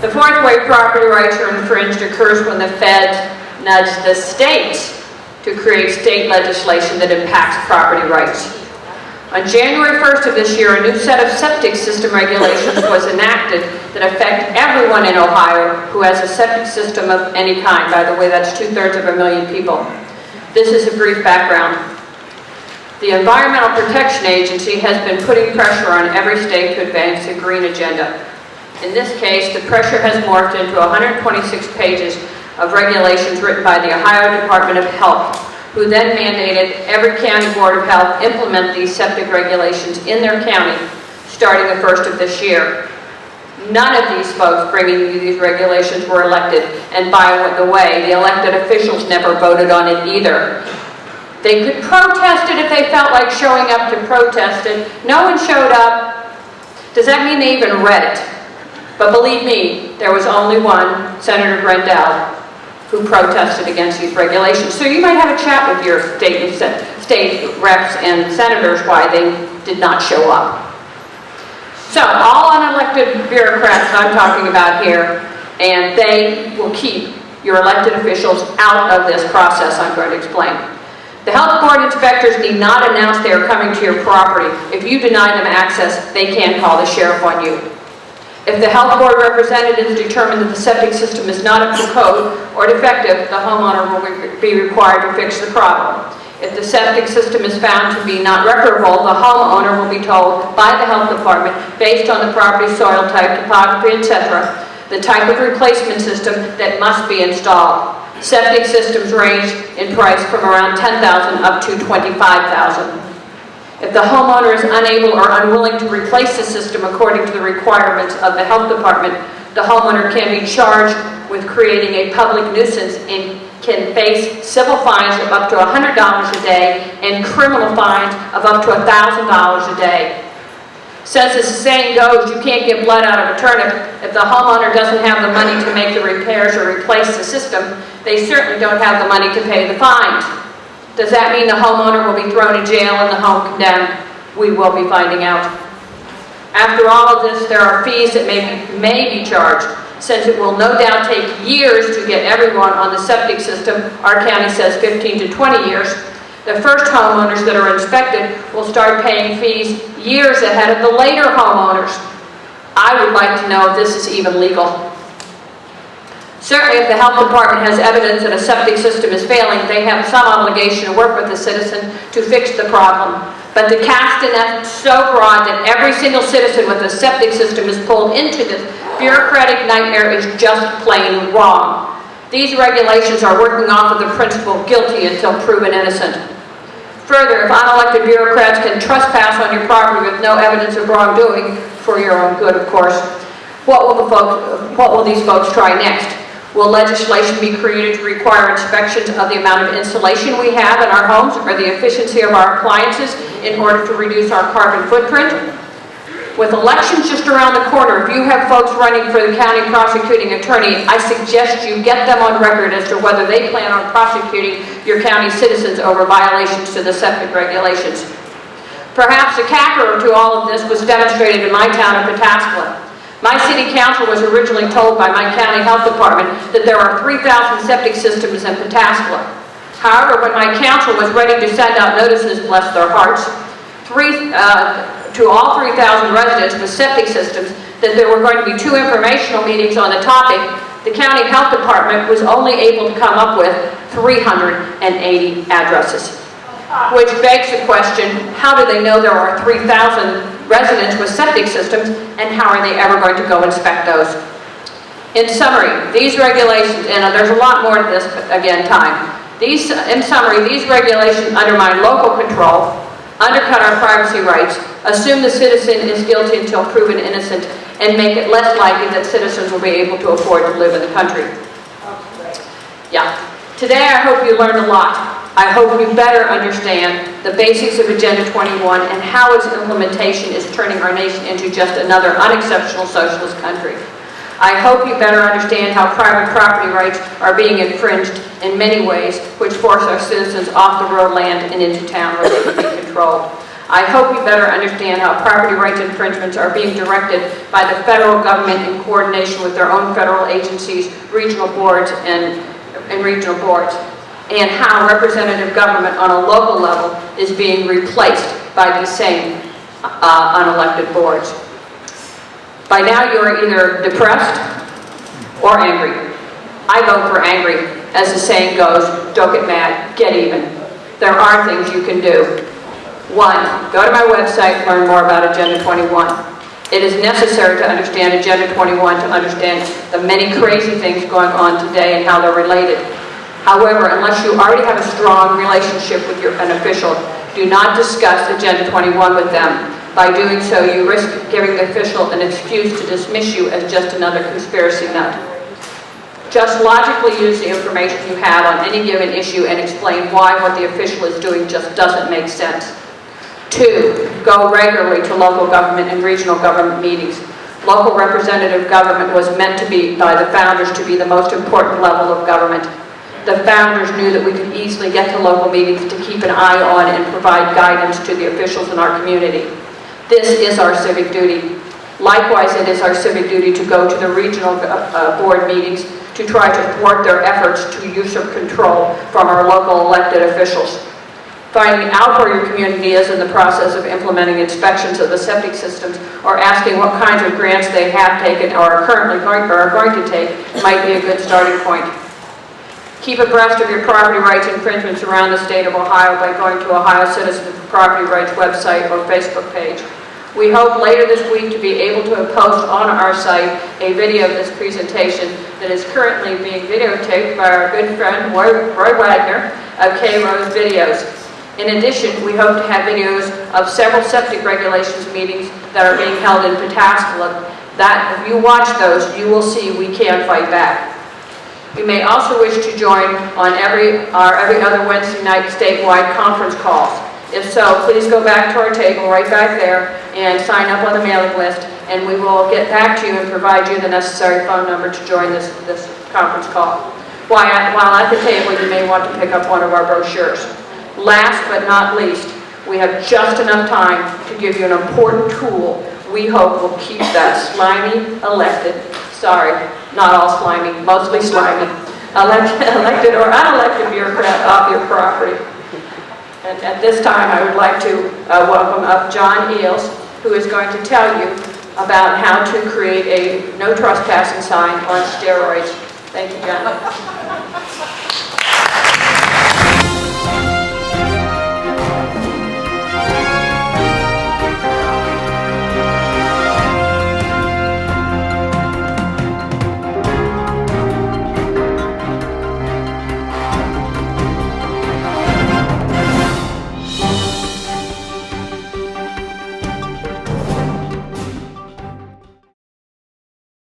The fourth way property rights are infringed occurs when the feds nudge the states to create state legislation that impacts property rights. On January 1st of this year, a new set of septic system regulations was enacted that affect everyone in Ohio who has a septic system of any kind. By the way, that's 2/3 of a million people. This is a brief background. The Environmental Protection Agency has been putting pressure on every state to advance the green agenda. In this case, the pressure has morphed into 126 pages of regulations written by the Ohio Department of Health, who then mandated every county board of health implement these septic regulations in their county starting the 1st of this year. None of these folks bringing you these regulations were elected, and by the way, the elected officials never voted on it either. They could protest it if they felt like showing up to protest it. No one showed up. Does that mean they even read it? But believe me, there was only one, Senator Grendell, who protested against these regulations. So you might have a chat with your state reps and senators why they did not show up. So all unelected bureaucrats I'm talking about here, and they will keep your elected officials out of this process I'm going to explain. The health board inspectors need not announce they are coming to your property. If you deny them access, they can call the sheriff on you. If the health board representatives determine that the septic system is not up to code or defective, the homeowner will be required to fix the problem. If the septic system is found to be not reparable, the homeowner will be told by the health department, based on the property soil type, topography, etc., the type of replacement system that must be installed. Septic systems range in price from around $10,000 up to $25,000. If the homeowner is unable or unwilling to replace the system according to the requirements of the health department, the homeowner can be charged with creating a public nuisance and can face civil fines of up to $100 a day and criminal fines of up to $1,000 a day. Since as the saying goes, you can't get blood out of a turnip, if the homeowner doesn't have the money to make the repairs or replace the system, they certainly don't have the money to pay the fines. Does that mean the homeowner will be thrown in jail and the home condemned? We will be finding out. After all of this, there are fees that may be charged. Since it will no doubt take years to get everyone on the septic system, our county says 15 to 20 years, the first homeowners that are inspected will start paying fees years ahead of the later homeowners. I would like to know if this is even legal. Certainly, if the health department has evidence that a septic system is failing, they have some obligation to work with the citizen to fix the problem. But to cast a net so broad that every single citizen with a septic system is pulled into this bureaucratic nightmare is just plain wrong. These regulations are working off of the principle guilty until proven innocent. Further, if unelected bureaucrats can trespass on your property with no evidence of wrongdoing, for your own good, of course, what will these folks try next? Will legislation be created to require inspections of the amount of insulation we have in our homes or the efficiency of our appliances in order to reduce our carbon footprint? With elections just around the corner, if you have folks running for the county prosecuting attorney, I suggest you get them on record as to whether they plan on prosecuting your county citizens over violations to the septic regulations. Perhaps a capper to all of this was demonstrated in my town of Pataskala. My city council was originally told by my county health department that there are 3,000 septic systems in Pataskala. However, when my council was ready to send out notices, bless their hearts, to all 3,000 residents with septic systems that there were going to be 2 informational meetings on the topic, the county health department was only able to come up with 380 addresses. Which begs the question, how do they know there are 3,000 residents with septic systems, and how are they ever going to go inspect those? In summary, these regulations, and there's a lot more to this, but again, time. In summary, these regulations undermine local control, undercut our privacy rights, assume the citizen is guilty until proven innocent, and make it less likely that citizens will be able to afford to live in the country. Yeah. Today, I hope you learned a lot. I hope you better understand the basics of Agenda 21 and how its implementation is turning our nation into just another unexceptional socialist country. I hope you better understand how private property rights are being infringed in many ways, which force our citizens off the road land and into town where they can be controlled. I hope you better understand how property rights infringements are being directed by the federal government in coordination with their own federal agencies, regional boards, and regional boards, and how representative government on a local level is being replaced by these same unelected boards. By now you are either depressed or angry. I vote for angry. As the saying goes, don't get mad, get even. There are things you can do. 1, go to my website and learn more about Agenda 21. It is necessary to understand Agenda 21 to understand the many crazy things going on today and how they're related. However, unless you already have a strong relationship with an official, do not discuss Agenda 21 with them. By doing so, you risk giving the official an excuse to dismiss you as just another conspiracy nut. Just logically use the information you have on any given issue and explain why what the official is doing just doesn't make sense. 2, go regularly to local government and regional government meetings. Local representative government was meant to be, by the founders, to be the most important level of government. The founders knew that we could easily get to local meetings to keep an eye on and provide guidance to the officials in our community. This is our civic duty. Likewise, it is our civic duty to go to the regional board meetings to try to thwart their efforts to usurp control from our local elected officials. Finding out where your community is in the process of implementing inspections of the septic systems or asking what kinds of grants they have taken or are currently going to take might be a good starting point. Keep abreast of your property rights infringements around the state of Ohio by going to Ohio Citizens for Property Rights website or Facebook page. We hope later this week to be able to post on our site a video of this presentation that is currently being videotaped by our good friend Roy Wagner of KRoseVideo. In addition, we hope to have videos of several septic regulations meetings that are being held in Pataskala that if you watch those, you will see we can fight back. You may also wish to join on every other Wednesday night statewide conference calls. If so, please go back to our table right back there and sign up on the mailing list, and we will get back to you and provide you the necessary phone number to join this conference call. While at the table, you may want to pick up one of our brochures. Last but not least, we have just enough time to give you an important tool we hope will keep that slimy elected, sorry, not all slimy, mostly slimy, elected or unelected bureaucrat off your property. And at this time, I would like to welcome up John Eales, who is going to tell you about how to create a no trespassing sign on steroids. Thank you, John.